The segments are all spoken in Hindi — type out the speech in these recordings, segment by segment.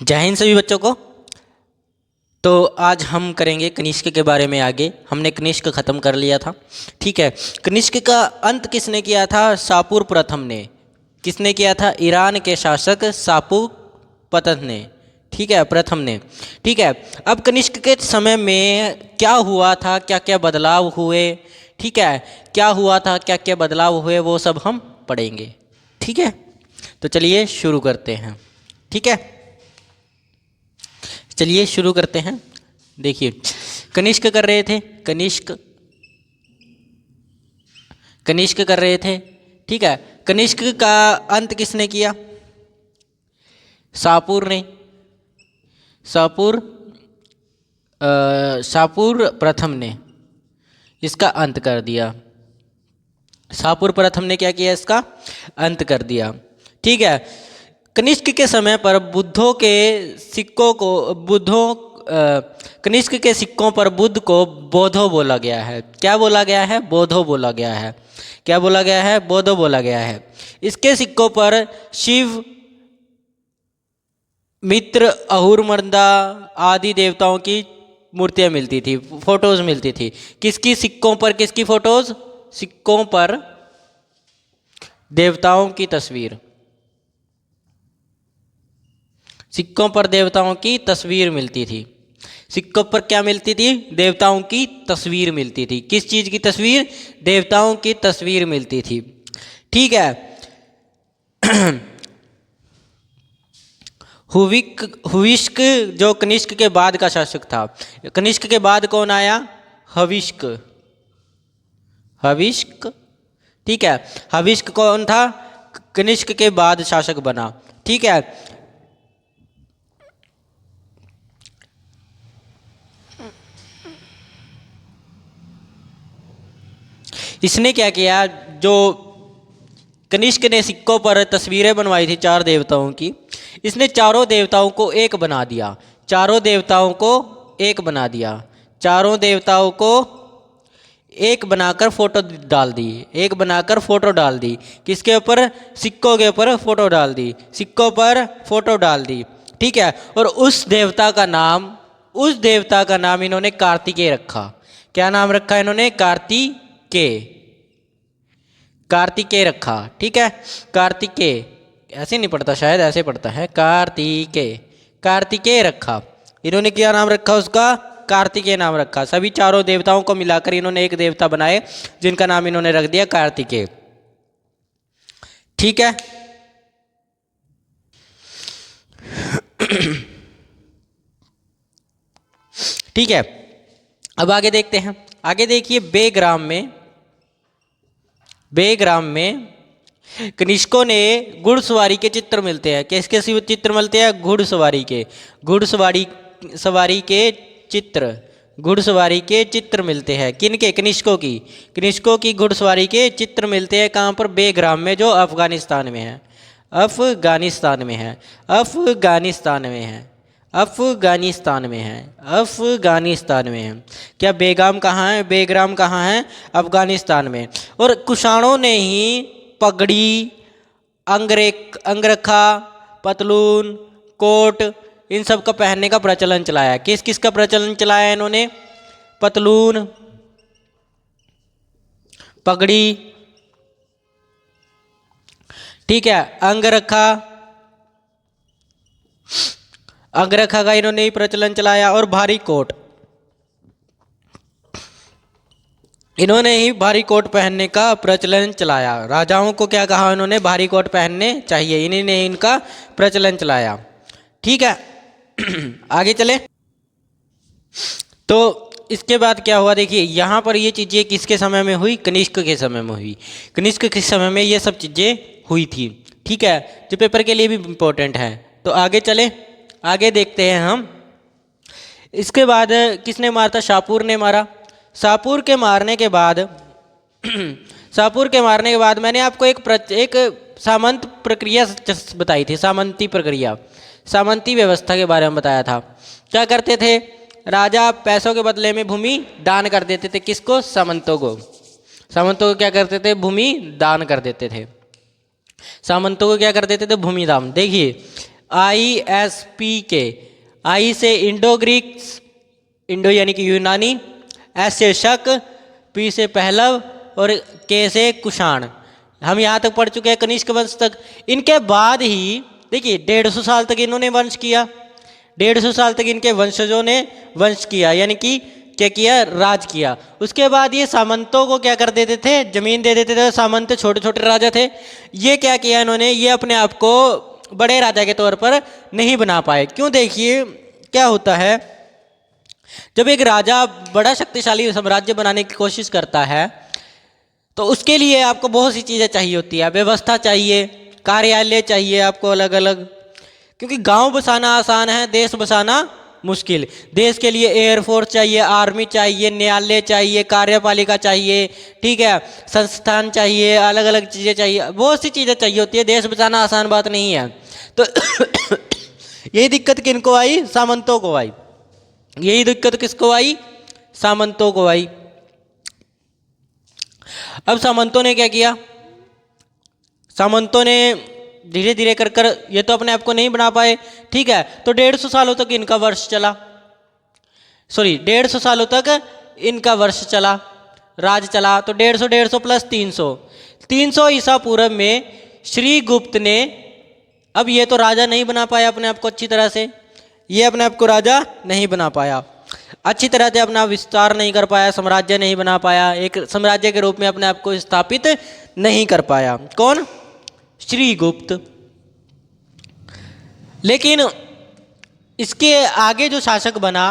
जय हिंद सभी बच्चों को। तो आज हम करेंगे कनिष्क के बारे में आगे। हमने कनिष्क ख़त्म कर लिया था, ठीक है। कनिष्क का अंत किसने किया था? शापूर प्रथम ने। किसने किया था? ईरान के शासक शापूर प्रथम ने, ठीक है, प्रथम ने, ठीक है। अब कनिष्क के समय में क्या हुआ था, क्या क्या बदलाव हुए, ठीक है, क्या हुआ था, क्या क्या बदलाव हुए, वो सब हम पढ़ेंगे, ठीक है। तो चलिए शुरू करते हैं, ठीक है। चलिए शुरू करते हैं। देखिए, कनिष्क कर रहे थे, कनिष्क कनिष्क कर रहे थे, ठीक है। कनिष्क का अंत किसने किया? शापूर ने। शापूर शापूर प्रथम ने इसका अंत कर दिया। शापूर प्रथम ने क्या किया? इसका अंत कर दिया, ठीक है। कनिष्क के समय पर बुद्धों के सिक्कों को कनिष्क के सिक्कों पर बुद्ध को बोधो बोला गया है। क्या बोला गया है? बोधो बोला गया है। क्या बोला गया है? बोधो बोला गया है। इसके सिक्कों पर शिव, मित्र, अहुरमंदा आदि देवताओं की मूर्तियां मिलती थी, फोटोज मिलती थी। किसकी सिक्कों पर? किसकी फोटोज? सिक्कों पर देवताओं की तस्वीर। सिक्कों पर देवताओं की तस्वीर मिलती थी। सिक्कों पर क्या मिलती थी? देवताओं की तस्वीर मिलती थी। किस चीज की तस्वीर? देवताओं की तस्वीर मिलती थी, ठीक है। हुविष्क जो कनिष्क के बाद का शासक था। कनिष्क के बाद कौन आया? हविष्क। हविष्क, ठीक है। हविष्क कौन था? कनिष्क के बाद शासक बना, ठीक है। इसने क्या किया? जो कनिष्क ने सिक्कों पर तस्वीरें बनवाई थी चार देवताओं की, इसने चारों देवताओं को एक बना दिया। चारों देवताओं को एक बना दिया। चारों देवताओं को एक बनाकर फोटो डाल दी। एक बनाकर फोटो डाल दी। किसके ऊपर? सिक्कों के ऊपर फोटो डाल दी। सिक्कों पर फोटो डाल दी, ठीक है। और उस देवता का नाम इन्होंने कार्तिकेय रखा। क्या नाम रखा इन्होंने? कार्तिकेय। कार्तिकेय रखा, ठीक है। कार्तिकेय ऐसे नहीं पढ़ता, शायद ऐसे पढ़ता है, कार्तिकेय। कार्तिकेय रखा इन्होंने। क्या नाम रखा उसका? कार्तिकेय नाम रखा। सभी चारों देवताओं को मिलाकर इन्होंने एक देवता बनाए, जिनका नाम इन्होंने रख दिया कार्तिकेय, ठीक है। ठीक है, अब आगे देखते हैं। आगे देखिए, बेग्राम में कनिष्कों ने घुड़सवारी के चित्र मिलते हैं। किसके चित्र मिलते हैं? घुड़सवारी के। सवारी के चित्र। घुड़सवारी के चित्र मिलते हैं। किनके? कनिष्कों की। कनिष्कों की घुड़सवारी के चित्र मिलते हैं। कहाँ पर? बेग्राम में, जो अफगानिस्तान में है। अफगानिस्तान में है। अफगानिस्तान में है। अफगानिस्तान में है। अफगानिस्तान में है। क्या बेगाम कहाँ है? बेग्राम कहाँ है? अफगानिस्तान में। और कुषाणों ने ही पगड़ी, अंगरखा, पतलून, कोट, इन सब का पहनने का प्रचलन चलाया। किस किस का प्रचलन चलाया इन्होंने? पतलून, पगड़ी, ठीक है, अंगरखा का इन्होंने ही प्रचलन चलाया। और भारी कोट, इन्होंने ही भारी कोट पहनने का प्रचलन चलाया। राजाओं को क्या कहा इन्होंने? भारी कोट पहनने चाहिए। इन्हीं ने इनका प्रचलन चलाया, ठीक है। आगे चले तो इसके बाद क्या हुआ? देखिए, यहाँ पर ये चीज़ें किसके समय में हुई? कनिष्क के समय में हुई। कनिष्क के समय में ये सब चीज़ें हुई थी, ठीक है, जो पेपर के लिए भी इम्पोर्टेंट है। तो आगे चले, आगे देखते हैं हम। इसके बाद किसने मारा था? शापूर ने मारा। शापूर के मारने के बाद शापूर के मारने के बाद मैंने आपको एक सामंत प्रक्रिया बताई थी। सामंती प्रक्रिया, सामंती व्यवस्था के बारे में बताया था। क्या करते थे? राजा पैसों के बदले में भूमि दान कर देते थे। किसको? सामंतों को। सामंतों को क्या करते थे? भूमि दान कर देते थे। सामंतों को क्या कर देते थे? भूमि दान। देखिए, ISPK। आई से इंडो ग्रीक्स, इंडो यानी कि यूनानी, एस से शक, पी से पहलव और के से कुषाण। हम यहाँ तक पढ़ चुके हैं कनिष्क वंश तक। इनके बाद ही देखिए 150 साल तक इन्होंने वंश किया, 150 साल तक इनके वंशजों ने वंश किया, यानी कि क्या किया, राज किया। उसके बाद ये सामंतों को क्या कर देते थे, जमीन दे देते थे। सामंत छोटे छोटे राजा थे, ये क्या किया इन्होंने, ये अपने आप को बड़े राजा के तौर पर नहीं बना पाए। क्यों, देखिए क्या होता है, जब एक राजा बड़ा शक्तिशाली साम्राज्य बनाने की कोशिश करता है तो उसके लिए आपको बहुत सी चीज़ें चाहिए होती है। व्यवस्था चाहिए, कार्यालय चाहिए आपको अलग अलग, क्योंकि गांव बसाना आसान है, देश बसाना मुश्किल। देश के लिए एयरफोर्स चाहिए, आर्मी चाहिए, न्यायालय चाहिए, कार्यपालिका चाहिए, ठीक है, संस्थान चाहिए, अलग अलग चीज़ें चाहिए, बहुत सी चीज़ें चाहिए होती है। देश बचाना आसान बात नहीं है। तो यही दिक्कत किनको आई, सामंतों को आई। यही दिक्कत किसको आई, सामंतों को आई। अब सामंतों ने क्या किया, सामंतों ने धीरे धीरे कर कर ये तो अपने आप को नहीं बना पाए, ठीक है। तो 150 सालों तक इनका वर्ष चला, 150 सालों तक इनका वर्ष चला, राज चला। तो 150 प्लस 300 ईसा पूर्व में श्रीगुप्त ने, अब ये तो राजा नहीं बना पाया अपने आप को अच्छी तरह से, ये अपने आप को राजा नहीं बना पाया, अच्छी तरह से अपना विस्तार नहीं कर पाया, साम्राज्य नहीं बना पाया, एक साम्राज्य के रूप में अपने आप को स्थापित नहीं कर पाया। कौन, श्रीगुप्त। लेकिन इसके आगे जो शासक बना,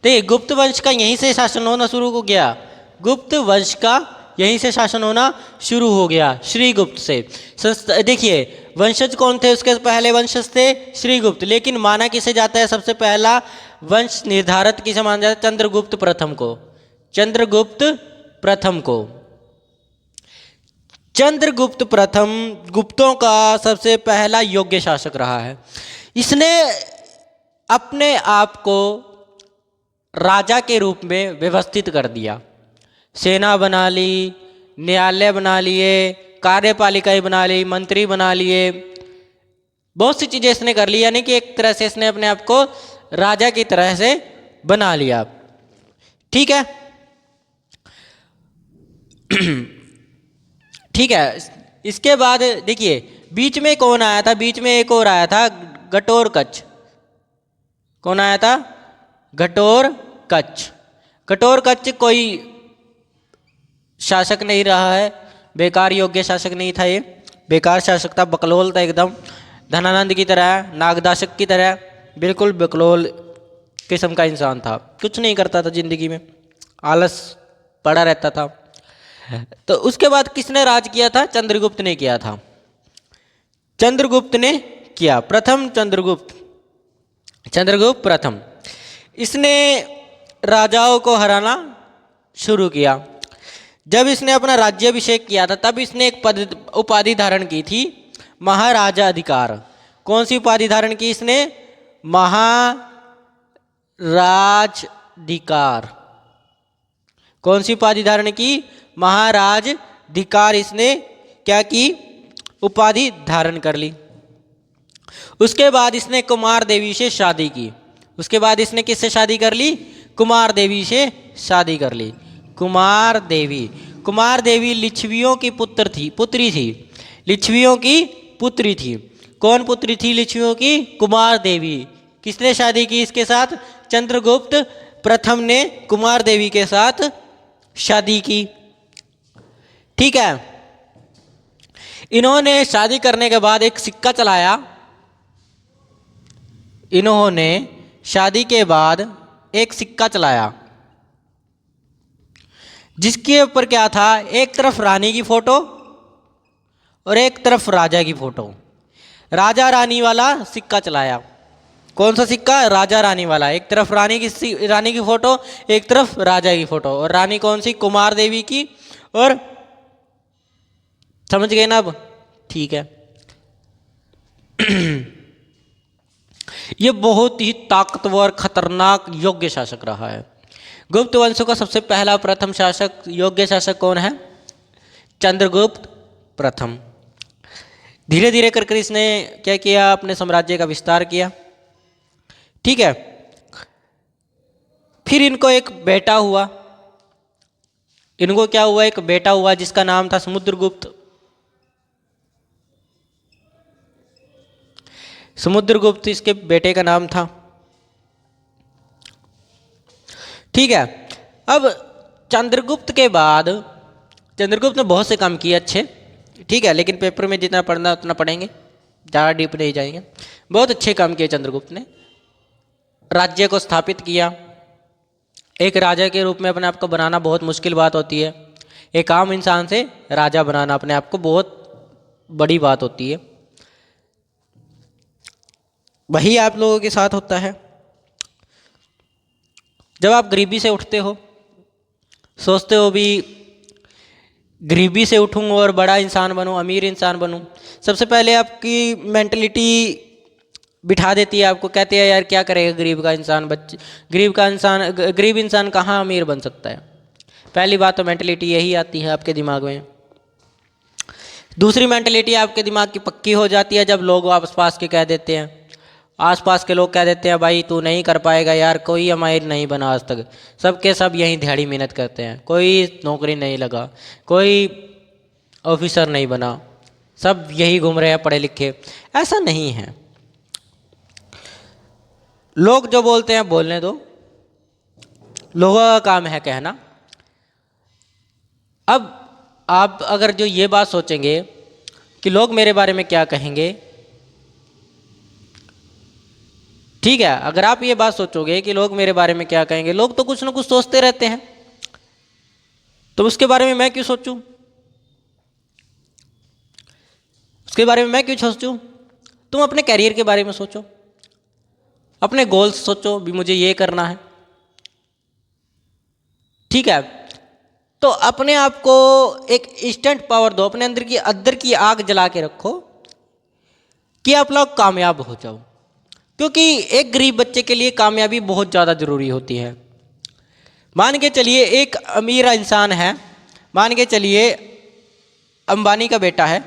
देखिए गुप्त वंश का यहीं से शासन होना शुरू हो गया, गुप्त वंश का यहीं से शासन होना शुरू हो गया, श्रीगुप्त से। देखिए वंशज कौन थे, उसके पहले वंशज थे श्रीगुप्त। लेकिन माना किसे जाता है, सबसे पहला वंश निर्धारक किसे माना जाता है, चंद्रगुप्त प्रथम को, चंद्रगुप्त प्रथम को। चंद्रगुप्त प्रथम गुप्तों का सबसे पहला योग्य शासक रहा है। इसने अपने आप को राजा के रूप में व्यवस्थित कर दिया, सेना बना ली, न्यायालय बना लिए, कार्यपालिकाएं बना ली, मंत्री बना लिए, बहुत सी चीज़ें इसने कर ली। यानी कि एक तरह से इसने अपने आप को राजा की तरह से बना लिया, ठीक है। ठीक है, इसके बाद देखिए बीच में कौन आया था, बीच में एक और आया था, घटोरकच। कौन आया था, घटोरकच। घटोरकच कोई शासक नहीं रहा है, बेकार योग्य शासक नहीं था, ये बेकार शासक था, बकलोल था एकदम, धनानंद की तरह, नागदाशक की तरह, बिल्कुल बकलोल किस्म का इंसान था, कुछ नहीं करता था जिंदगी में, आलस पड़ा रहता था। तो उसके बाद किसने राज किया था, चंद्रगुप्त ने किया था, चंद्रगुप्त ने किया, प्रथम चंद्रगुप्त, चंद्रगुप्त प्रथम। इसने राजाओं को हराना शुरू किया। जब इसने अपना राज्याभिषेक किया था तब इसने एक उपाधि धारण की थी, महाराजा अधिकार। कौन सी उपाधि धारण की इसने, महाराजाधिकार। कौन सी उपाधि धारण की, महाराजाधिकार। इसने क्या की, उपाधि धारण कर ली। उसके बाद इसने कुमार देवी से शादी की। उसके बाद इसने किससे शादी कर ली, कुमार देवी से शादी कर ली। कुमार देवी, कुमार देवी लिच्छवियों की पुत्री थी, लिच्छवियों की पुत्री थी। कौन पुत्री थी लिच्छवियों की, कुमार देवी। किसने शादी की इसके साथ, चंद्रगुप्त प्रथम ने कुमार देवी के साथ शादी की, ठीक है। इन्होंने शादी करने के बाद एक सिक्का चलाया, इन्होंने शादी के बाद एक सिक्का चलाया जिसके ऊपर क्या था, एक तरफ रानी की फोटो और एक तरफ राजा की फोटो, राजा रानी वाला सिक्का चलाया। कौन सा सिक्का, राजा रानी वाला। एक तरफ रानी की फोटो, एक तरफ राजा की फोटो। और रानी कौन सी, कुमार देवी की। और समझ गए ना अब, ठीक है। ये बहुत ही ताकतवर, खतरनाक, योग्य शासक रहा है। गुप्त वंशों का सबसे पहला प्रथम शासक, योग्य शासक कौन है, चंद्रगुप्त प्रथम। धीरे धीरे करके इसने क्या किया, अपने साम्राज्य का विस्तार किया। ठीक है, फिर इनको एक बेटा हुआ। इनको क्या हुआ, एक बेटा हुआ जिसका नाम था समुद्रगुप्त। समुद्रगुप्त इसके बेटे का नाम था। ठीक है, अब चंद्रगुप्त के बाद चंद्रगुप्त ने बहुत से काम किए अच्छे। ठीक है, लेकिन पेपर में जितना पढ़ना उतना पढ़ेंगे, ज़्यादा डीप नहीं जाएंगे। बहुत अच्छे काम किए चंद्रगुप्त ने। राज्य को स्थापित किया। एक राजा के रूप में अपने आप को बनाना बहुत मुश्किल बात होती है। एक आम इंसान से राजा बनाना अपने आप को बहुत बड़ी बात होती है। वही आप लोगों के साथ होता है। जब आप गरीबी से उठते हो, सोचते हो भी गरीबी से उठूँ और बड़ा इंसान बनूँ, अमीर इंसान बनूँ, सबसे पहले आपकी मेंटलिटी बिठा देती है आपको, कहती है यार क्या करेगा गरीब का इंसान, गरीब इंसान कहाँ अमीर बन सकता है। पहली बात तो मेंटलिटी यही आती है आपके दिमाग में। दूसरी मेंटलिटी आपके दिमाग की पक्की हो जाती है जब लोग आसपास के कह देते हैं, आसपास के लोग कह देते हैं भाई तू नहीं कर पाएगा यार, कोई अमीर नहीं बना आज तक, सबके सब यहीं दिहाड़ी मेहनत करते हैं, कोई नौकरी नहीं लगा, कोई ऑफिसर नहीं बना, सब यही घूम रहे हैं पढ़े लिखे। ऐसा नहीं है। लोग जो बोलते हैं बोलने दो, लोगों का काम है कहना। अब आप अगर जो ये बात सोचेंगे कि लोग मेरे बारे में क्या कहेंगे, ठीक है, अगर आप ये बात सोचोगे कि लोग मेरे बारे में क्या कहेंगे, लोग तो कुछ ना कुछ सोचते रहते हैं, तो उसके बारे में मैं क्यों सोचूं, उसके बारे में मैं क्यों सोचूं। तुम अपने कैरियर के बारे में सोचो, अपने गोल्स सोचो भी मुझे ये करना है। ठीक है, तो अपने आप को एक इंस्टेंट पावर दो, अपने अंदर की आग जला के रखो कि आप लोग कामयाब हो जाओ। क्योंकि एक गरीब बच्चे के लिए कामयाबी बहुत ज़्यादा ज़रूरी होती है। मान के चलिए एक अमीर इंसान है, मान के चलिए अंबानी का बेटा है,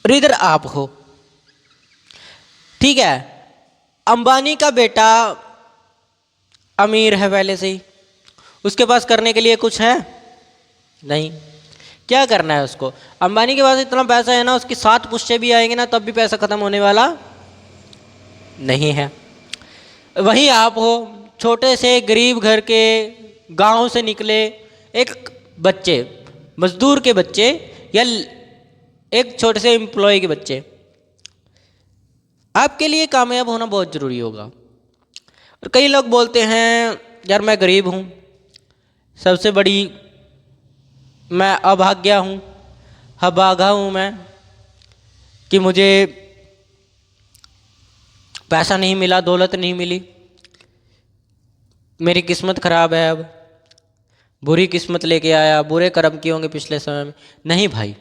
और इधर आप हो। ठीक है, अंबानी का बेटा अमीर है पहले से ही, उसके पास करने के लिए कुछ है नहीं, क्या करना है उसको। अंबानी के पास इतना पैसा है ना, उसकी 7 पुश्ते भी आएंगे ना तब भी पैसा खत्म होने वाला नहीं है। वहीं आप हो, छोटे से गरीब घर के, गांव से निकले एक बच्चे, मजदूर के बच्चे या एक छोटे से एम्प्लॉय के बच्चे, आपके लिए कामयाब होना बहुत ज़रूरी होगा। और कई लोग बोलते हैं यार मैं गरीब हूँ, सबसे बड़ी मैं अभाग्या हूँ, अभागा हूँ मैं कि मुझे पैसा नहीं मिला, दौलत नहीं मिली, मेरी किस्मत ख़राब है, अब बुरी किस्मत लेके आया, बुरे कर्म किए होंगे पिछले समय में। नहीं भाई,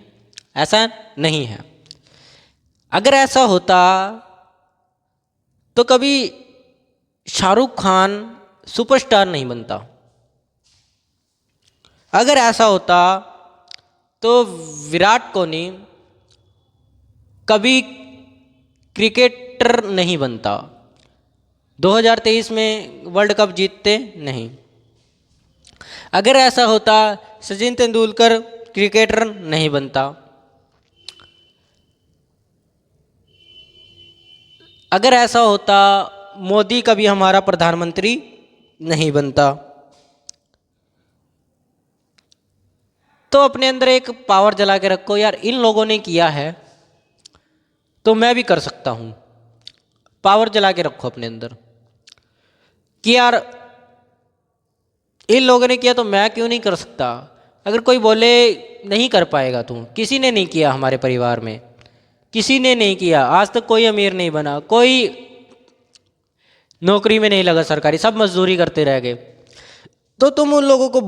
ऐसा नहीं है। अगर ऐसा होता तो कभी शाहरुख खान सुपरस्टार नहीं बनता। अगर ऐसा होता तो विराट कोहली कभी क्रिकेटर नहीं बनता, 2023 में वर्ल्ड कप जीतते नहीं। अगर ऐसा होता सचिन तेंदुलकर क्रिकेटर नहीं बनता। अगर ऐसा होता मोदी कभी हमारा प्रधानमंत्री नहीं बनता। तो अपने अंदर एक पावर जला के रखो यार, इन लोगों ने किया है तो मैं भी कर सकता हूँ। पावर जला के रखो अपने अंदर कि यार इन लोगों ने किया तो मैं क्यों नहीं कर सकता। अगर कोई बोले नहीं कर पाएगा तू, किसी ने नहीं किया, हमारे परिवार में किसी ने नहीं किया, आज तक कोई अमीर नहीं बना, कोई नौकरी में नहीं लगा सरकारी, सब मजदूरी करते रह गए, तो तुम उन लोगों को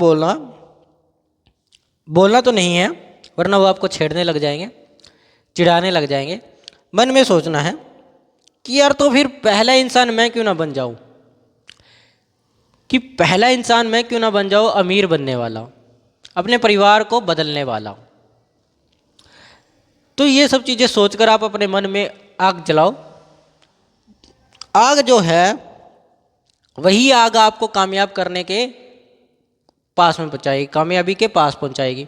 बोलना तो नहीं है, वरना वो आपको छेड़ने लग जाएंगे, चिढ़ाने लग जाएंगे। मन में सोचना है कि यार तो फिर पहला इंसान मैं क्यों ना बन जाऊं, कि पहला इंसान मैं क्यों ना बन जाऊं अमीर बनने वाला, अपने परिवार को बदलने वाला। तो ये सब चीज़ें सोचकर आप अपने मन में आग जलाओ। आग जो है वही आग आपको कामयाब करने के पास में पहुंचाएगी, कामयाबी के पास पहुंचाएगी।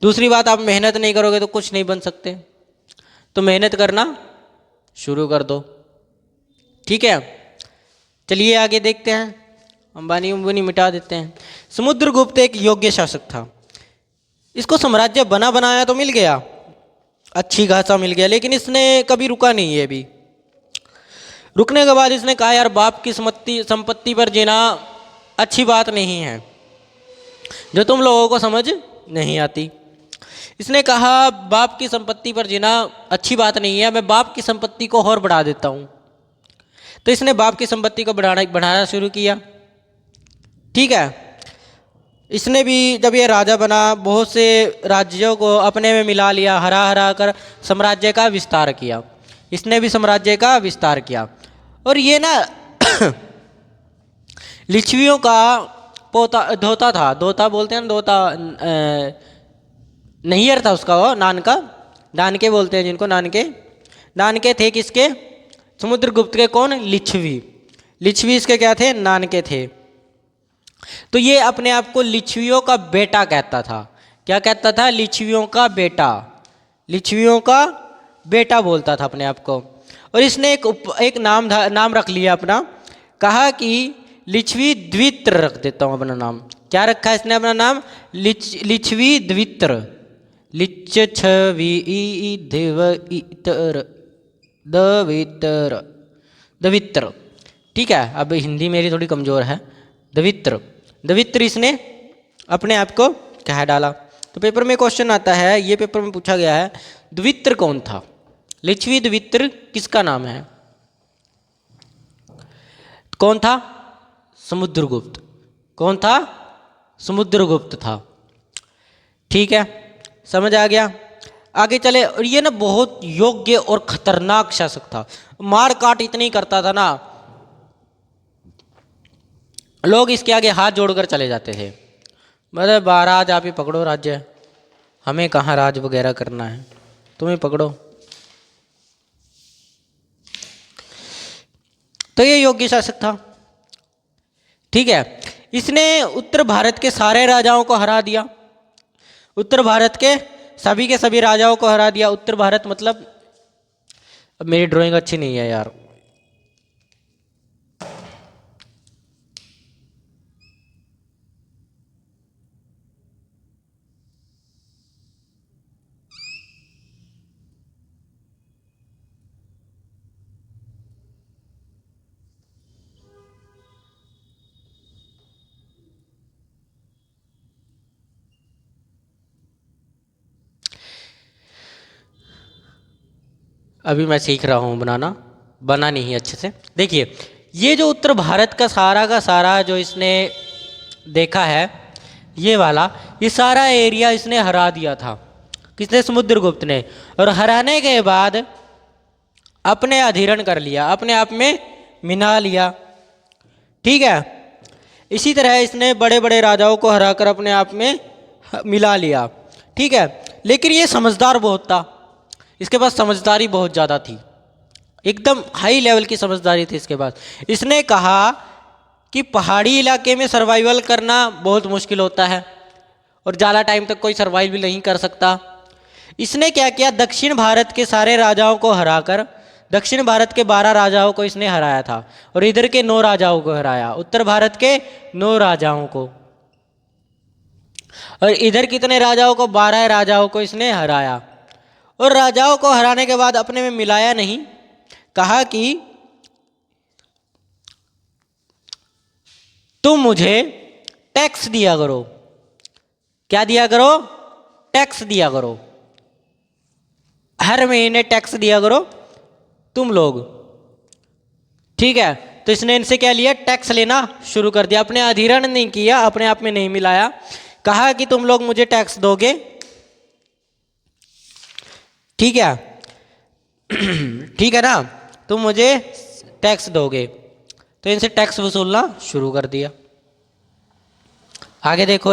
दूसरी बात, आप मेहनत नहीं करोगे तो कुछ नहीं बन सकते, तो मेहनत करना शुरू कर दो। ठीक है, चलिए आगे देखते हैं। अंबानी उम्बानी मिटा देते हैं। समुद्रगुप्त एक योग्य शासक था। इसको साम्राज्य बना बनाया तो मिल गया, अच्छी खासा मिल गया, लेकिन इसने कभी रुका नहीं है। अभी रुकने के बाद इसने कहा यार बाप की संपत्ति पर जीना अच्छी बात नहीं है, जो तुम लोगों को समझ नहीं आती। इसने कहा बाप की संपत्ति पर जीना अच्छी बात नहीं है, मैं बाप की संपत्ति को और बढ़ा देता हूँ। तो इसने बाप की संपत्ति को बढ़ाना शुरू किया। ठीक है, इसने भी जब ये राजा बना बहुत से राज्यों को अपने में मिला लिया, हरा हरा कर साम्राज्य का विस्तार किया। इसने भी साम्राज्य का विस्तार किया। और ये ना लिच्छवियों का धोता था, धोता बोलते हैं, धोता नैयर था उसका, वो नानके बोलते हैं जिनको, नानके थे किसके? समुद्रगुप्त के। कौन? लिच्छवी इसके क्या थे? नानके थे। तो ये अपने आप को लिच्छवियों का बेटा कहता था। क्या कहता था? लिच्छवियों का बेटा, लिच्छवियों का बेटा बोलता था अपने आप को। और इसने एक नाम रख लिया अपना, कहा कि लिच्छवी द्वित्र रख देता हूँ अपना नाम। क्या रखा है इसने अपना नाम? लिच्छवी द्वित्र, दवित्र। ठीक है, अब हिंदी मेरी थोड़ी कमज़ोर है। दवित्र इसने अपने आप को कह डाला। तो पेपर में क्वेश्चन आता है, ये पेपर में पूछा गया है, द्वित्र कौन था? लिच्छवी द्वित्र किसका नाम है? कौन था? समुद्रगुप्त। कौन था? समुद्रगुप्त था। ठीक है, समझ आ गया। आगे चले। और ये ना बहुत योग्य और खतरनाक शासक था, मार काट इतनी करता था ना, लोग इसके आगे हाथ जोड़कर चले जाते थे। मतलब महाराज आप ही पकड़ो राज्य, हमें कहाँ राज वगैरह करना है, तुम्हें पकड़ो। तो ये योग्य शासक था। ठीक है, इसने उत्तर भारत के सारे राजाओं को हरा दिया, उत्तर भारत के सभी राजाओं को हरा दिया। उत्तर भारत मतलब, अब मेरी ड्राइंग अच्छी नहीं है यार, अभी मैं सीख रहा हूँ बनाना, बना नहीं है अच्छे से। देखिए, ये जो उत्तर भारत का सारा जो इसने देखा है, ये वाला, ये सारा एरिया इसने हरा दिया था। किसने? समुद्रगुप्त ने। और हराने के बाद अपने अधीरण कर लिया, अपने आप में मिला लिया। ठीक है, इसी तरह इसने बड़े बड़े राजाओं को हराकर अपने आप में मिला लिया। ठीक है, लेकिन ये समझदार बहुत था, इसके पास समझदारी बहुत ज़्यादा थी, एकदम हाई लेवल की समझदारी थी इसके पास। इसने कहा कि पहाड़ी इलाके में सर्वाइवल करना बहुत मुश्किल होता है और ज़्यादा टाइम तक कोई सर्वाइव भी नहीं कर सकता। इसने क्या किया? दक्षिण भारत के सारे राजाओं को हराकर, दक्षिण भारत के 12 राजाओं को इसने हराया था और इधर के 9 राजाओं को हराया, उत्तर भारत के 9 राजाओं को। और इधर कितने राजाओं को? 12 राजाओं को इसने हराया। और राजाओं को हराने के बाद अपने में मिलाया नहीं, कहा कि तुम मुझे टैक्स दिया करो। क्या दिया करो? टैक्स दिया करो, हर महीने टैक्स दिया करो तुम लोग। ठीक है, तो इसने इनसे क्या लिया? टैक्स लेना शुरू कर दिया। अपने अधीरण नहीं किया, अपने आप में नहीं मिलाया, कहा कि तुम लोग मुझे टैक्स दोगे। ठीक है ठीक है ना, तुम मुझे टैक्स दोगे। तो इनसे टैक्स वसूलना शुरू कर दिया। आगे देखो,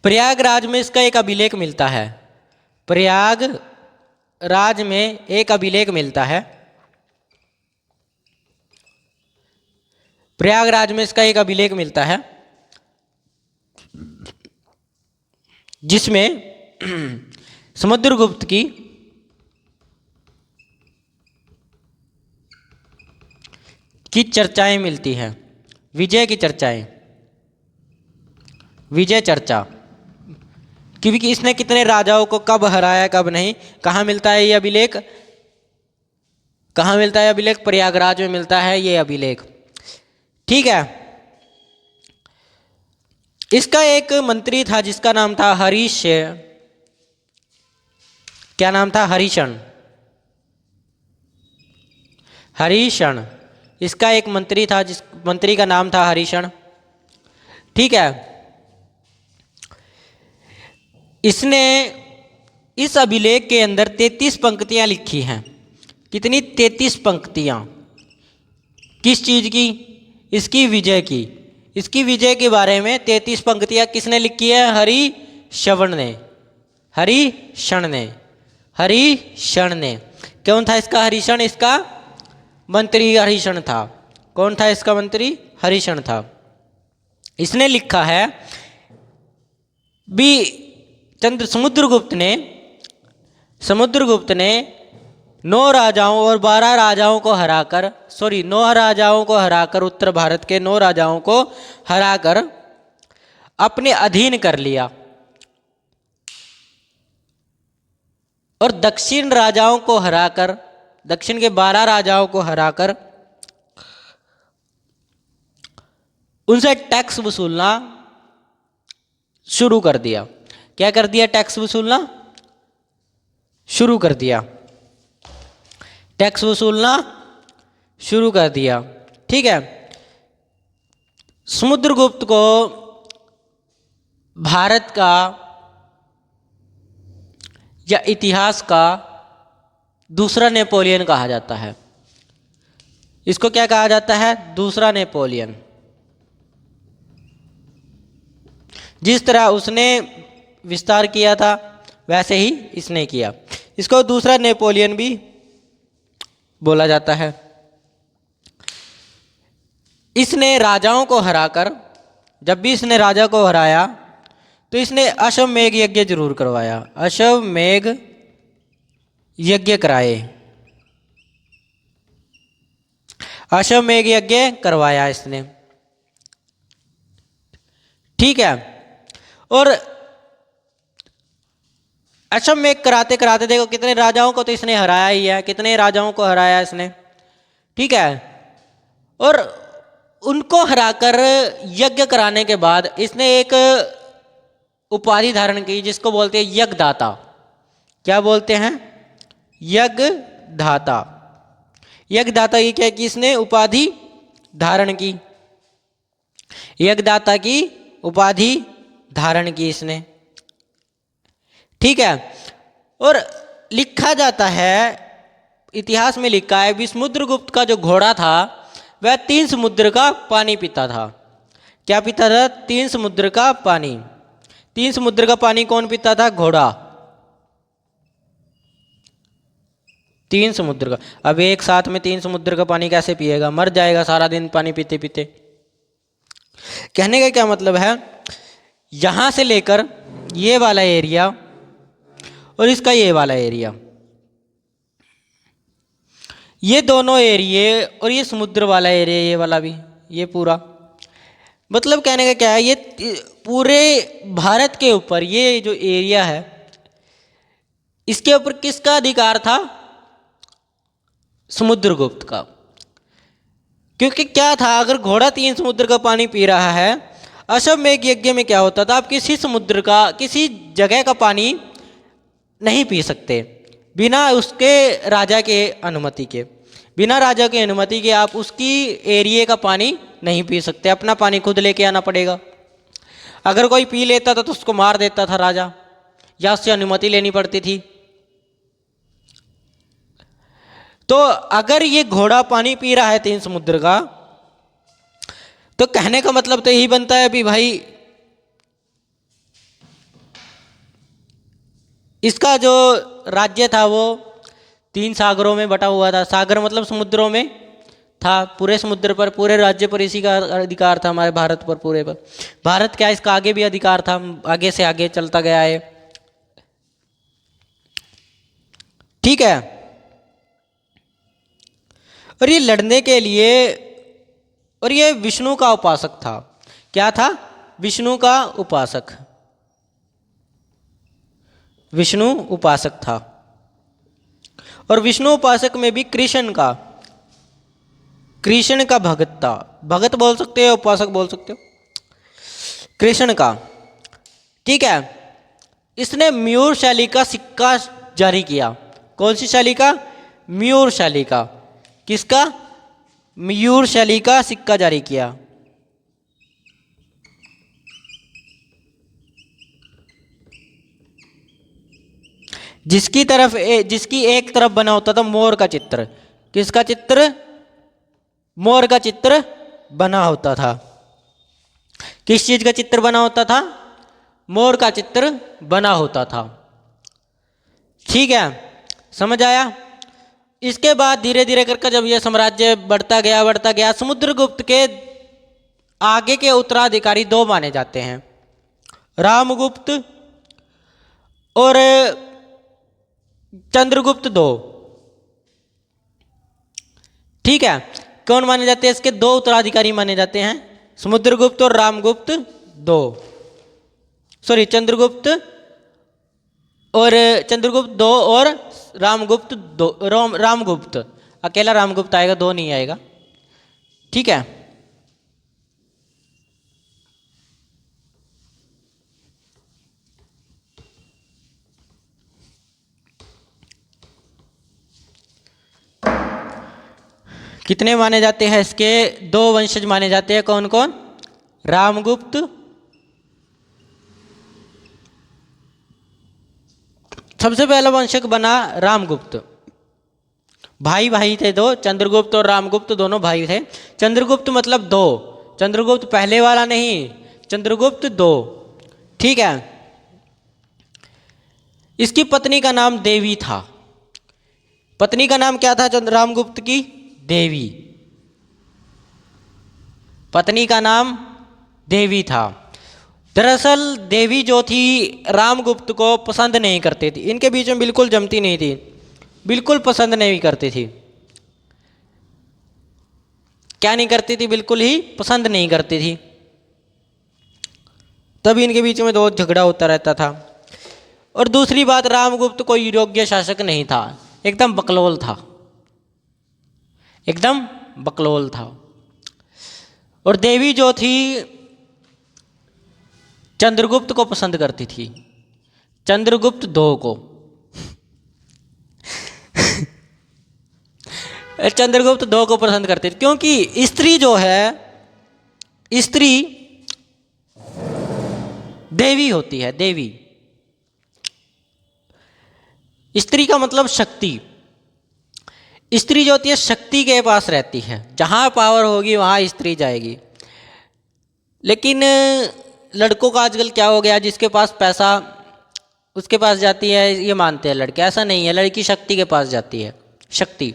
प्रयागराज में इसका एक अभिलेख मिलता है। प्रयागराज में एक अभिलेख मिलता है। प्रयागराज में इसका एक अभिलेख मिलता है जिसमें समुद्रगुप्त की चर्चाएं मिलती हैं, विजय की चर्चाएं, विजय चर्चा, क्योंकि इसने कितने राजाओं को कब हराया कब नहीं। कहाँ मिलता है ये अभिलेख? कहाँ मिलता है अभिलेख? प्रयागराज में मिलता है ये अभिलेख। ठीक है। इसका एक मंत्री था जिसका नाम था हरीश, क्या नाम था? हरिशन। हरिशन, इसका एक मंत्री था जिस मंत्री का नाम था हरिशन। ठीक है। इसने इस अभिलेख के अंदर 33 पंक्तियां लिखी हैं। कितनी? 33 पंक्तियां। किस चीज की? इसकी विजय की। इसकी विजय के बारे में 33 पंक्तियां किसने लिखी है? हरिशवन ने, हरिशण ने, हरिशण ने। कौन था इसका हरिशण? इसका मंत्री हरिशण था। कौन था इसका मंत्री? हरिशण था। इसने लिखा है भी समुद्रगुप्त ने 9 राजाओं और 12 राजाओं को हराकर, 9 राजाओं को हराकर, उत्तर भारत के 9 राजाओं को हराकर अपने अधीन कर लिया और दक्षिण राजाओं को हराकर, दक्षिण के 12 राजाओं को हराकर उनसे टैक्स वसूलना शुरू कर दिया। क्या कर दिया? टैक्स वसूलना शुरू कर दिया। टैक्स वसूलना शुरू कर दिया। ठीक है। समुद्रगुप्त को भारत का या इतिहास का दूसरा नेपोलियन कहा जाता है। इसको क्या कहा जाता है? दूसरा नेपोलियन। जिस तरह उसने विस्तार किया था वैसे ही इसने किया। इसको दूसरा नेपोलियन भी बोला जाता है। इसने राजाओं को हराकर, जब भी इसने राजा को हराया तो इसने अश्वमेध यज्ञ जरूर करवाया। अश्वमेध यज्ञ कराए, अश्वमेध यज्ञ करवाया इसने। ठीक है। और अश्वमेध कराते कराते देखो कितने राजाओं को तो इसने हराया ही है। कितने राजाओं को हराया इसने? ठीक है। और उनको हराकर यज्ञ कराने के बाद इसने एक उपाधि धारण की जिसको बोलते हैं यज्ञदाता। क्या बोलते हैं? यज्ञदाता। यज्ञदाता की क्या की इसने उपाधि धारण की। यज्ञदाता की उपाधि धारण की इसने। ठीक है। और लिखा जाता है, इतिहास में लिखा है भी समुद्रगुप्त का जो घोड़ा था वह 3 समुद्र का पानी पीता था। क्या पीता था? 3 समुद्र का पानी। 3 समुद्र का पानी कौन पीता था? घोड़ा। 3 समुद्र का। अब एक साथ में 3 समुद्र का पानी कैसे पिएगा? मर जाएगा सारा दिन पानी पीते पीते। कहने का क्या मतलब है, यहां से लेकर ये वाला एरिया और इसका ये वाला एरिया, ये दोनों एरिए और ये समुद्र वाला एरिया, ये वाला भी, ये पूरा, मतलब कहने का क्या है, ये पूरे भारत के ऊपर ये जो एरिया है इसके ऊपर किसका अधिकार था? समुद्रगुप्त का। क्योंकि क्या था, अगर घोड़ा 3 समुद्र का पानी पी रहा है, अश्वमेध यज्ञ में क्या होता था, आप किसी समुद्र का, किसी जगह का पानी नहीं पी सकते बिना उसके राजा के अनुमति के। बिना राजा की अनुमति के आप उसकी एरिया का पानी नहीं पी सकते। अपना पानी खुद लेके आना पड़ेगा। अगर कोई पी लेता था तो उसको मार देता था राजा, या उससे अनुमति लेनी पड़ती थी। तो अगर ये घोड़ा पानी पी रहा है 3 समुद्र का, तो कहने का मतलब तो यही बनता है भी भाई इसका जो राज्य था वो 3 सागरों में बटा हुआ था। सागर मतलब समुद्रों में था, पूरे समुद्र पर, पूरे राज्य पर इसी का अधिकार था, हमारे भारत पर, पूरे पर। भारत क्या, इसका आगे भी अधिकार था, आगे से आगे चलता गया है। ठीक है। और ये लड़ने के लिए, और ये विष्णु का उपासक था। क्या था? विष्णु का उपासक, विष्णु उपासक था। और विष्णु उपासक में भी कृष्ण का भगत था। भगत बोल सकते हो, उपासक बोल सकते हो, कृष्ण का। ठीक है। इसने मयूर शैली का सिक्का जारी किया। कौन सी शैली का? मयूर शैली का। किसका? मयूर शैली का सिक्का जारी किया। जिसकी एक तरफ बना होता था मोर का चित्र। किसका चित्र? मोर का चित्र बना होता था। किस चीज का चित्र बना होता था? मोर का चित्र बना होता था। ठीक है, समझ आया? इसके बाद धीरे धीरे करके जब यह साम्राज्य बढ़ता गया, समुद्रगुप्त के आगे के उत्तराधिकारी 2 माने जाते हैं, रामगुप्त और चंद्रगुप्त 2। ठीक है। कौन माने जाते हैं? इसके 2 उत्तराधिकारी माने जाते हैं, समुद्रगुप्त और रामगुप्त 2। सॉरी, चंद्रगुप्त 2 और रामगुप्त 2। रामगुप्त, अकेला रामगुप्त आएगा, 2 नहीं आएगा। ठीक है। कितने माने जाते हैं इसके? 2 वंशज माने जाते हैं। कौन कौन? रामगुप्त, सबसे पहला वंशज बना रामगुप्त। भाई भाई थे 2, चंद्रगुप्त और रामगुप्त दोनों भाई थे। चंद्रगुप्त मतलब 2, चंद्रगुप्त पहले वाला नहीं, चंद्रगुप्त 2। ठीक है। इसकी पत्नी का नाम देवी था। पत्नी का नाम क्या था रामगुप्त की? देवी। पत्नी का नाम देवी था। दरअसल देवी जो थी रामगुप्त को पसंद नहीं करती थी, इनके बीच में बिल्कुल जमती नहीं थी, बिल्कुल पसंद नहीं करती थी। क्या नहीं करती थी? बिल्कुल ही पसंद नहीं करती थी। तब इनके बीच में 2 झगड़ा होता रहता था। और दूसरी बात, रामगुप्त कोई योग्य शासक नहीं था, एकदम बकलोल था, एकदम बकलोल था। और देवी जो थी चंद्रगुप्त को पसंद करती थी, चंद्रगुप्त 2 को। चंद्रगुप्त 2 को पसंद करती थी, क्योंकि स्त्री जो है, स्त्री देवी होती है, देवी। स्त्री का मतलब शक्ति। स्त्री जो होती है शक्ति के पास रहती है, जहाँ पावर होगी वहाँ स्त्री जाएगी। लेकिन लड़कों का आजकल क्या हो गया, जिसके पास पैसा उसके पास जाती है, ये मानते हैं लड़के। ऐसा नहीं है, लड़की शक्ति के पास जाती है। शक्ति,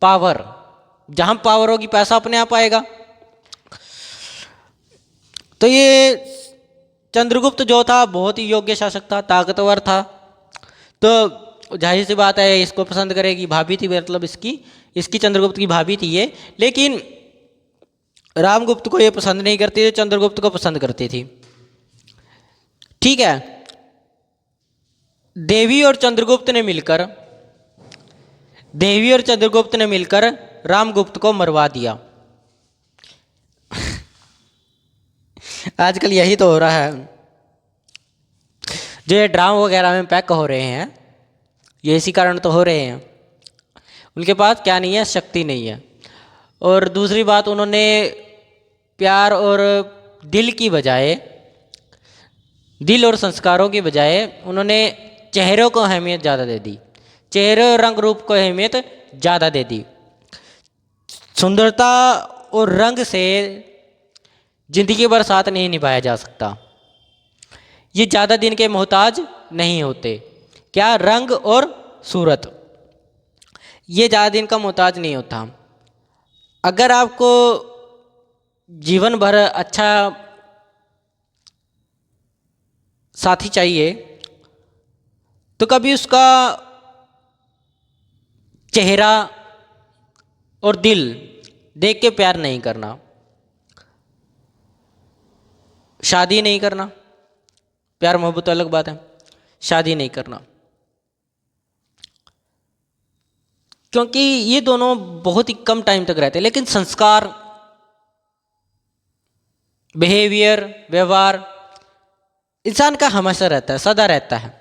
पावर, जहाँ पावर होगी पैसा अपने आप आएगा। तो ये चंद्रगुप्त जो था बहुत ही योग्य शासक था, ताकतवर था, तो जाहिर सी बात है इसको पसंद करेगी। भाभी थी, मतलब इसकी चंद्रगुप्त की भाभी थी ये। लेकिन रामगुप्त को ये पसंद नहीं करती थी, चंद्रगुप्त को पसंद करती थी। ठीक है। देवी और चंद्रगुप्त ने मिलकर रामगुप्त को मरवा दिया। आजकल यही तो हो रहा है, जो ये ड्रामा वगैरह में पैक हो रहे हैं, ये इसी कारण तो हो रहे हैं। उनके पास क्या नहीं है? शक्ति नहीं है। और दूसरी बात, उन्होंने प्यार और दिल की बजाय, दिल और संस्कारों की बजाय उन्होंने चेहरों को अहमियत ज़्यादा दे दी, चेहरे और रंग रूप को अहमियत ज़्यादा दे दी। सुंदरता और रंग से जिंदगी भर साथ नहीं निभाया जा सकता। ये ज़्यादा दिन के मोहताज नहीं होते। क्या? रंग और सूरत। ये ज़्यादा दिन का मोहताज नहीं होता। अगर आपको जीवन भर अच्छा साथी चाहिए तो कभी उसका चेहरा और दिल देख के प्यार नहीं करना, शादी नहीं करना। प्यार मोहब्बत अलग बात है, शादी नहीं करना, क्योंकि ये दोनों बहुत ही कम टाइम तक रहते हैं। लेकिन संस्कार, बिहेवियर, व्यवहार इंसान का हमेशा रहता है, सदा रहता है।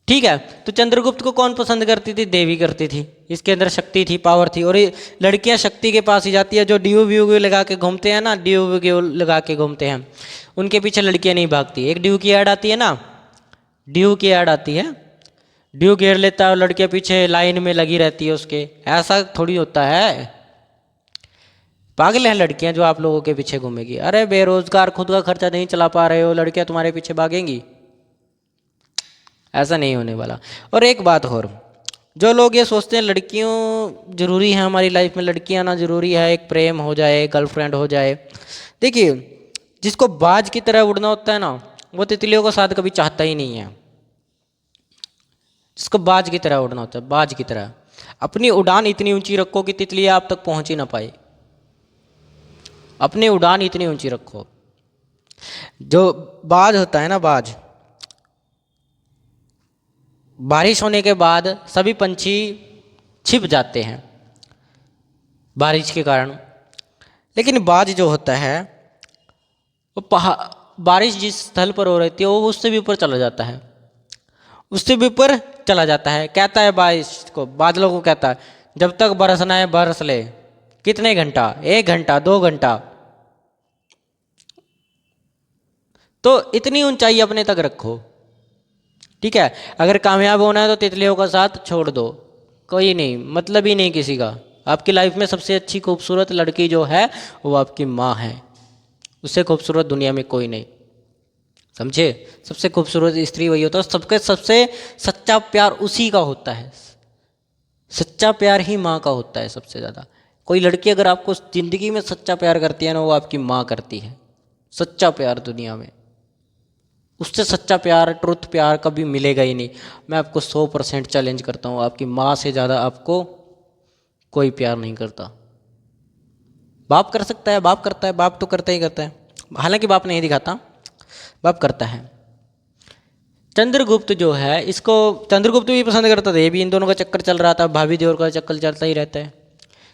ठीक है, तो चंद्रगुप्त को कौन पसंद करती थी? देवी करती थी। इसके अंदर शक्ति थी, पावर थी। और ये लड़कियां शक्ति के पास ही जाती है। जो ड्यू व्यू लगा के घूमते हैं ना, ड्यू व्यू लगा के घूमते हैं, उनके पीछे लड़कियां नहीं भागती। एक ड्यू की ऐड आती है ना, ड्यू की ऐड आती है, ड्यू घेर लेता है और लड़कियां पीछे लाइन में लगी रहती है उसके। ऐसा थोड़ी होता है। पागल है लड़कियां जो आप लोगों के पीछे घूमेगी। अरे बेरोजगार, खुद का खर्चा नहीं चला पा रहे हो, लड़कियां तुम्हारे पीछे भागेंगी? ऐसा नहीं होने वाला। और एक बात और, जो लोग ये सोचते हैं लड़कियों जरूरी है हमारी लाइफ में, लड़कियां ना जरूरी है, एक प्रेम हो जाए, गर्लफ्रेंड हो जाए। देखिए, जिसको बाज की तरह उड़ना होता है ना, वो तितलियों का साथ कभी चाहता ही नहीं है। जिसको बाज की तरह उड़ना होता है, बाज की तरह अपनी उड़ान इतनी ऊंची रखो कि तितली आप तक पहुंच ही ना पाए। अपनी उड़ान इतनी ऊंची रखो। जो बाज होता है ना, बाज, बारिश होने के बाद सभी पंछी छिप जाते हैं बारिश के कारण। लेकिन बाज जो होता है वो बारिश जिस स्थल पर हो रही थी वो उससे भी ऊपर चला जाता है, उससे भी ऊपर चला जाता है। कहता है बारिश को, बादलों को कहता है, जब तक बरसना है बरस ले। कितने घंटा? 1 घंटा, 2 घंटा। तो इतनी ऊंचाई अपने तक रखो। ठीक है, अगर कामयाब होना है तो तितलियों का साथ छोड़ दो, कोई नहीं, मतलब ही नहीं किसी का। आपकी लाइफ में सबसे अच्छी खूबसूरत लड़की जो है वो आपकी माँ है। उससे खूबसूरत दुनिया में कोई नहीं, समझे? सबसे खूबसूरत स्त्री वही होता है। सबके सबसे सच्चा प्यार उसी का होता है। सच्चा प्यार ही माँ का होता है सबसे ज़्यादा। कोई लड़की अगर आपको ज़िंदगी में सच्चा प्यार करती है ना, वो आपकी माँ करती है। सच्चा प्यार दुनिया में, उससे सच्चा प्यार, ट्रुथ प्यार कभी मिलेगा ही नहीं। मैं आपको 100% चैलेंज करता हूँ, आपकी माँ से ज़्यादा आपको कोई प्यार नहीं करता। बाप कर सकता है, बाप करता है, बाप तो करता ही करता है। हालांकि बाप नहीं दिखाता, बाप करता है। चंद्रगुप्त जो है, इसको चंद्रगुप्त भी पसंद करता था। ये भी इन दोनों का चक्कर चल रहा था, भाभी देवर का चक्कर चलता ही रहता है।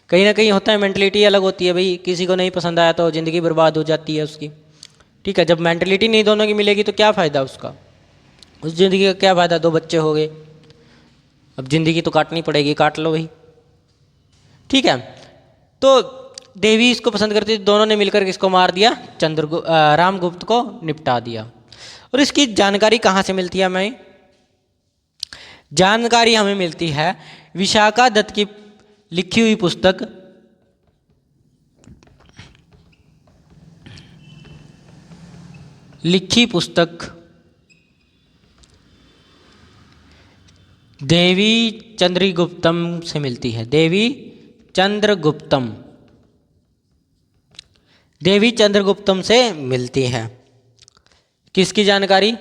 कहीं ना कहीं होता है, मेंटलिटी अलग होती है भाई। किसी को नहीं पसंद आया तो ज़िंदगी बर्बाद हो जाती है उसकी। ठीक है, जब मेंटलिटी नहीं दोनों की मिलेगी तो क्या फ़ायदा उसका, उस ज़िंदगी का क्या फ़ायदा? 2 बच्चे हो गए, अब ज़िंदगी तो काटनी पड़ेगी, काट लो भाई। ठीक है, तो देवी इसको पसंद करती थी। दोनों ने मिलकर किसको मार दिया? रामगुप्त को निपटा दिया। और इसकी जानकारी कहाँ से मिलती है हमें? जानकारी हमें मिलती है विशाखा दत्त की लिखी हुई पुस्तक देवी चंद्रगुप्तम से मिलती है। देवी चंद्रगुप्तम से मिलती है। किसकी जानकारी?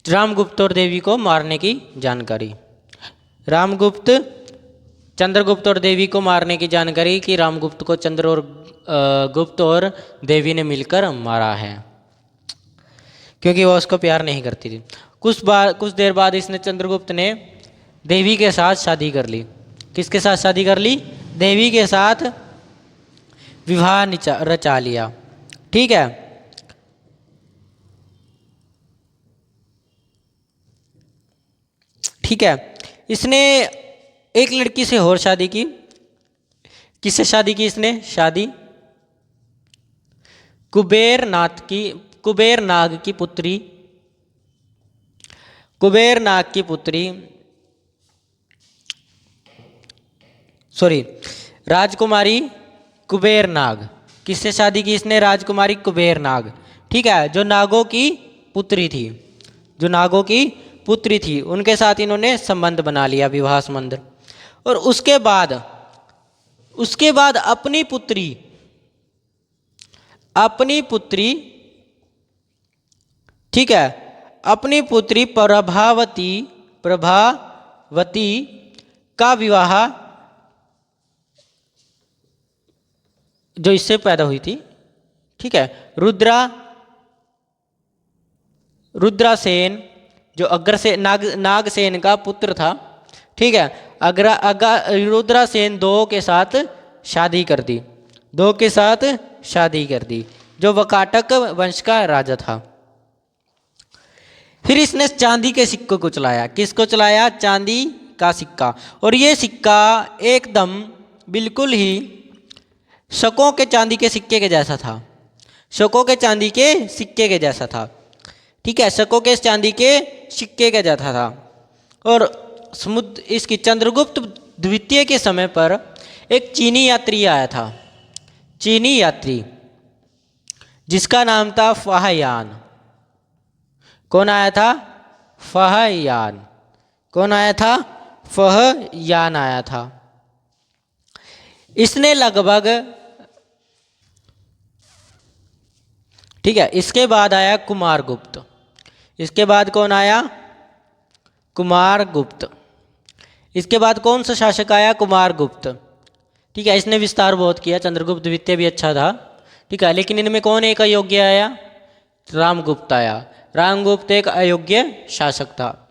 रामगुप्त और देवी को मारने की जानकारी। रामगुप्त चंद्रगुप्त और देवी को मारने की जानकारी कि रामगुप्त को गुप्त और देवी ने मिलकर मारा है, क्योंकि वह उसको प्यार नहीं करती थी। कुछ देर बाद इसने चंद्रगुप्त ने देवी के साथ शादी कर ली। किसके साथ शादी कर ली? देवी के साथ विवाह रचा लिया। ठीक है, ठीक है। इसने एक लड़की से और शादी की। किससे शादी की इसने? कुबेर नाग की पुत्री राजकुमारी कुबेर नाग। किससे शादी की इसने? राजकुमारी कुबेर नाग। ठीक है, जो नागों की पुत्री थी। जो नागों की पुत्री थी, उनके साथ इन्होंने संबंध बना लिया, विवाह संबंध। और उसके बाद अपनी पुत्री, ठीक है, अपनी पुत्री प्रभावती का विवाह, जो इससे पैदा हुई थी, ठीक है, रुद्रासेन, जो नागसेन का पुत्र था, ठीक है, रुद्रासेन 2 के साथ शादी कर दी, जो वकाटक वंश का राजा था। फिर इसने चांदी के सिक्कों को चलाया। किसको चलाया? चांदी का सिक्का। और ये सिक्का एकदम बिल्कुल ही शकों के चांदी के सिक्के के जैसा था, ठीक है, शकों के चांदी के सिक्के के जैसा था। और इसकी चंद्रगुप्त द्वितीय के समय पर एक चीनी यात्री आया था, जिसका नाम था फाहयान। कौन आया था? फाहयान। फाहयान आया था। इसने लगभग, ठीक है, इसके बाद आया कुमारगुप्त। इसके बाद कौन आया? कुमारगुप्त। इसके बाद कौन सा शासक आया? कुमारगुप्त। ठीक है, इसने विस्तार बहुत किया। चंद्रगुप्त द्वितीय भी अच्छा था, ठीक है, लेकिन इनमें कौन एक अयोग्य आया? रामगुप्त आया। रामगुप्त एक अयोग्य शासक था,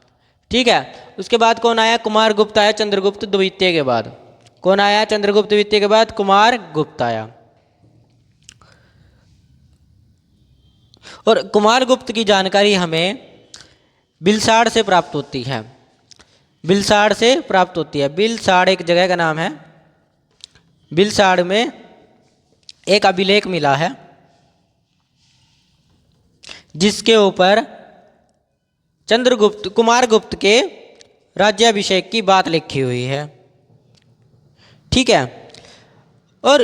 ठीक है। उसके बाद कौन आया? कुमारगुप्त आया चंद्रगुप्त द्वितीय के बाद। कौन आया? चंद्रगुप्त द्वितीय के बाद कुमारगुप्त आया। और कुमारगुप्त की जानकारी हमें बिलसाड़ से प्राप्त होती है। बिलसाड़ एक जगह का नाम है। बिलसाड़ में एक अभिलेख मिला है जिसके ऊपर कुमारगुप्त के राज्याभिषेक की बात लिखी हुई है, ठीक है। और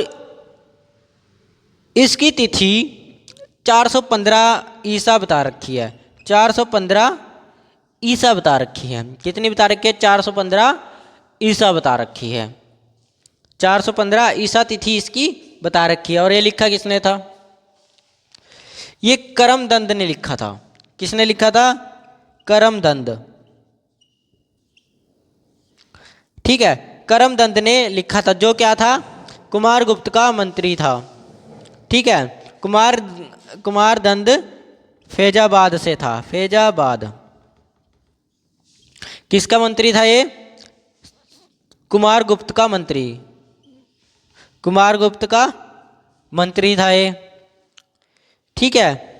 इसकी तिथि 415 ईसा बता रखी है। 415 ईसा बता रखी है। कितनी बता रखी है? 415 ईसा बता रखी है। 415 ईसा तिथि इसकी बता रखी है। और ये लिखा किसने था? ये करमदंद ने लिखा था। किसने लिखा था? करमदंद, ठीक है, करमदंद ने लिखा था, जो क्या था? कुमारगुप्त का मंत्री था, ठीक है। कुमारदंद फैजाबाद से था। फैजाबाद किसका मंत्री था? ये कुमारगुप्त का मंत्री। कुमारगुप्त का मंत्री था ये, ठीक है।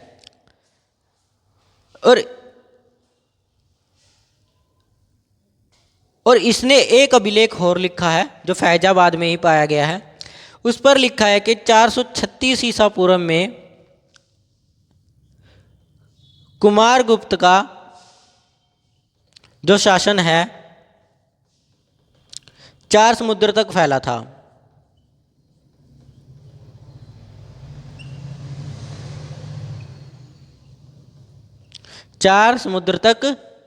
और इसने एक अभिलेख और लिखा है जो फैजाबाद में ही पाया गया है। उस पर लिखा है कि 436 ईसा पूर्व में कुमारगुप्त का जो शासन है 4 समुद्र तक फैला था। चार समुद्र तक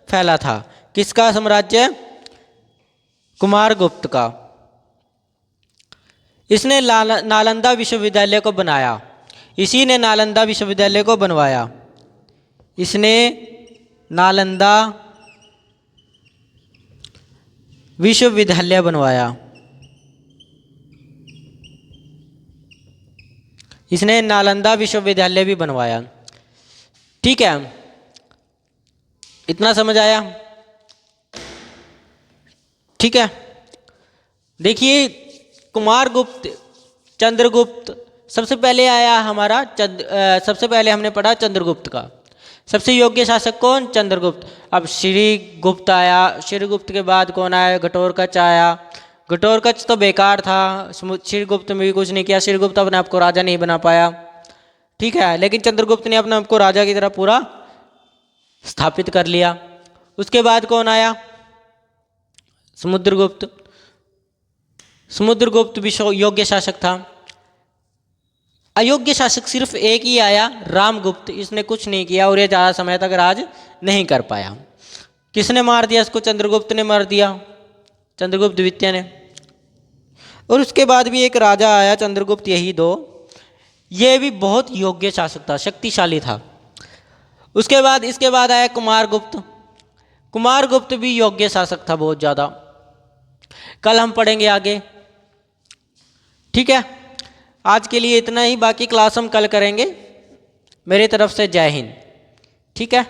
फैला था। किसका साम्राज्य? कुमारगुप्त का। इसने नालंदा विश्वविद्यालय को बनाया। इसी ने नालंदा विश्वविद्यालय को बनवाया। इसने नालंदा विश्वविद्यालय बनवाया। इसने नालंदा विश्वविद्यालय भी बनवाया, ठीक है। इतना समझ आया? ठीक है। देखिए, कुमारगुप्त, चंद्रगुप्त, सबसे पहले आया हमारा सबसे पहले हमने पढ़ा चंद्रगुप्त का। सबसे योग्य शासक कौन? चंद्रगुप्त। अब श्रीगुप्त आया। श्रीगुप्त के बाद कौन आया? घटोरकच आया। घटोरकच तो बेकार था, श्रीगुप्त में भी कुछ नहीं किया। श्रीगुप्त अपने आप को राजा नहीं बना पाया, ठीक है, लेकिन चंद्रगुप्त ने अपने आप को राजा की तरह पूरा स्थापित कर लिया। उसके बाद कौन आया? समुद्रगुप्त। समुद्रगुप्त भी योग्य शासक था। अयोग्य शासक सिर्फ एक ही आया, रामगुप्त, इसने कुछ नहीं किया और ये ज़्यादा समय तक राज नहीं कर पाया। किसने मार दिया इसको? चंद्रगुप्त ने मार दिया, चंद्रगुप्त द्वितीय ने। और उसके बाद भी एक राजा आया चंद्रगुप्त, यही दो, ये भी बहुत योग्य शासक था, शक्तिशाली था। उसके बाद इसके बाद आया कुमारगुप्त। कुमारगुप्त भी योग्य शासक था बहुत ज़्यादा। कल हम पढ़ेंगे आगे, ठीक है। आज के लिए इतना ही, बाकी क्लास हम कल करेंगे। मेरी तरफ से जय हिंद, ठीक है।